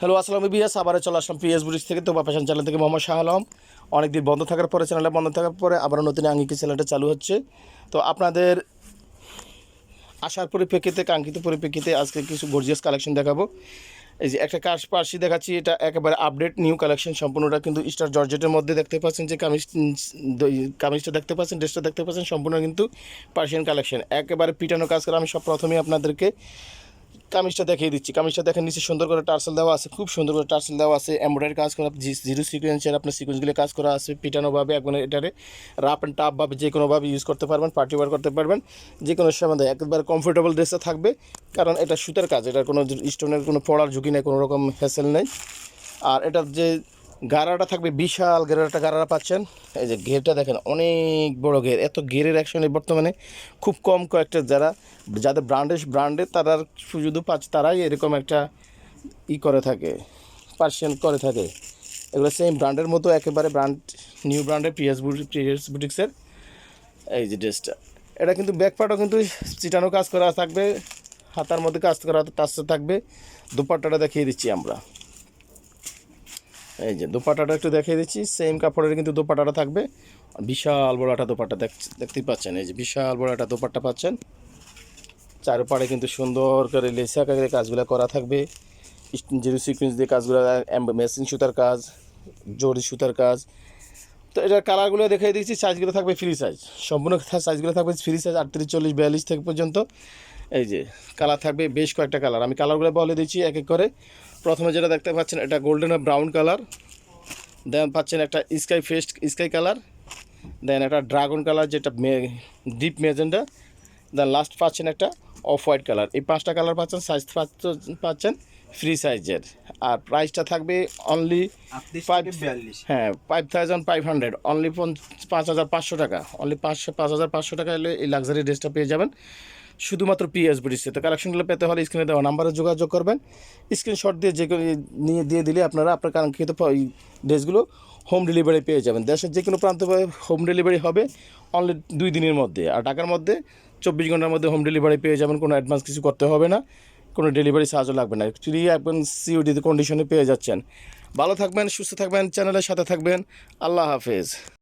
Hello আসসালামু বিয়াস, আবারও চলে আসলাম পিএস বুটিক্স থেকে। তো ফ্যাশন চ্যানেল থেকে মোহাম্মদ শাহ আলম। অনেকদিন বন্ধ থাকার পরে, চ্যানেলটা বন্ধ থাকার পরে আবারও নতুন আঙ্গিকে চ্যানেলটা চালু হচ্ছে। তো আপনাদের আসার পরিপ্রেক্ষিতে, কাঙ্ক্ষিত পরিপ্রেক্ষিতে আজকে কিছু গর্জিয়াস কালেকশন দেখাবো। এই যে একটা পার্সি দেখাচ্ছি, এটা একেবারে আপডেট নিউ কালেকশন, সম্পূর্ণটা কিন্তু স্টার জর্জেটের মধ্যে দেখতে পাচ্ছেন। যে কামিজটা দেখতে পাচ্ছেন, ড্রেসটা দেখতে পাচ্ছেন, সম্পূর্ণ কিন্তু পার্সিয়ান কালেকশন, একেবারে পিটানো কাজ করে। আমি সব প্রথমেই আপনাদেরকে কামিজটা দেখিয়ে দিচ্ছি। কামিজটা দেখেন, নিচে সুন্দর করে টার্সেল দেওয়া আছে, খুব সুন্দর করে টার্সেল দেওয়া আছে, এমব্রয়ডারি কাজ করা, জিরো সিকোয়েন্সের আপনার সিকোয়েন্সগুলো কাজ করা আছে পিটানোভাবে। এখন এটারে রাফ অ্যান্ড টাফভাবে যে কোনোভাবে ইউজ করতে পারবেন, পার্টি ওয়ার করতে পারবেন, যে কোনো সময় একবার কমফোর্টেবল ড্রেসটা থাকবে, কারণ এটা সুতার কাজ, এটার কোনো স্টোনের কোনো পড়ার ঝুঁকি নেই, কোনো রকম হ্যাসেল নেই। আর এটার যে গাড়াটা থাকবে, বিশাল গাড়াটা পাচ্ছেন। এই যে ঘেরটা দেখেন, অনেক বড় ঘের। এত ঘেরের অ্যাকশনে বর্তমানে খুব কম কয়েকটা যাদের ব্র্যান্ডে তারা শুধু তারাই এরকম একটা করে থাকে, পার্সিয়ান করে থাকে। এগুলো সেম ব্র্যান্ডের মতো, একেবারে নিউ ব্র্যান্ডের পিএস বুটিক্সের এই যে ড্রেসটা। এটা কিন্তু ব্যাক পার্টও কিন্তু চিটানো কাজ করা থাকবে, হাতার মধ্যে কাজ করা টাচটা থাকবে। দুপাট্টাটা দেখিয়ে দিচ্ছি আমরা। এই যে দোপাট্টাটা একটু দেখিয়ে দিচ্ছি, সেম কাপড়ের কিন্তু দোপাট্টাটা থাকবে। বিশাল বড় একটা দোপাট্টা দেখতেই পাচ্ছেন। এই যে বিশাল বড় একটা দোপাট্টা পাচ্ছেন। চারপাড়ে কিন্তু সুন্দর করে লেসা করে কাজগুলো করা থাকবে, জিরো সিকুয়েন্স দিয়ে কাজগুলো, মেশিন সুতার কাজ, জরি সুতার কাজ। তো এটার কালারগুলো দেখিয়ে দিচ্ছি। সাইজগুলো থাকবে ফ্রি সাইজ, সম্পূর্ণ সাইজগুলো থাকবে ফ্রি সাইজ, 38, 40, 42 থেকে পর্যন্ত। এই যে কালার থাকবে বেশ কয়েকটা কালার, আমি কালারগুলো বলে দিচ্ছি এক এক করে। প্রথমে যেটা দেখতে পাচ্ছেন, এটা গোল্ডেন আর ব্রাউন কালার। দেন পাচ্ছেন একটা স্কাই কালার। দেন একটা ড্রাগন কালার, যেটা ডিপ মেজেন্ডা। দেন লাস্ট পাচ্ছেন একটা অফ হোয়াইট কালার। এই 5টা কালার পাচ্ছেন, সাইজ পাচ্ছেন ফ্রি সাইজের। আর প্রাইসটা থাকবে অনলি 5500, অনলি 5500 টাকা। অনলি 5500 টাকা এলে এই লাক্সারি ড্রেসটা পেয়ে যাবেন শুধুমাত্র পিএস বুটিক্সে। তো কালেকশনগুলো পেতে হলে স্ক্রিনে দেওয়া নাম্বারে যোগাযোগ করবেন। স্ক্রিনশট দিয়ে দিয়ে দিলে আপনারা আপনার কাঙ্ক্ষিত ড্রেসগুলো হোম ডেলিভারি পেয়ে যাবেন। দেশের যে কোনো প্রান্তে হোম ডেলিভারি হবে অনলি 2 দিনের মধ্যে। আর ঢাকার মধ্যে 24 ঘন্টার মধ্যে হোম ডেলিভারি পেয়ে যাবেন, কোনো অ্যাডভান্স কিছু করতে হবে না, কোনো ডেলিভারি চার্জও লাগবে না। ফ্রি একদম সিওডি কন্ডিশনে পেয়ে যাচ্ছেন। ভালো থাকবেন, সুস্থ থাকবেন, চ্যানেলের সাথে থাকবেন। আল্লাহ হাফেজ।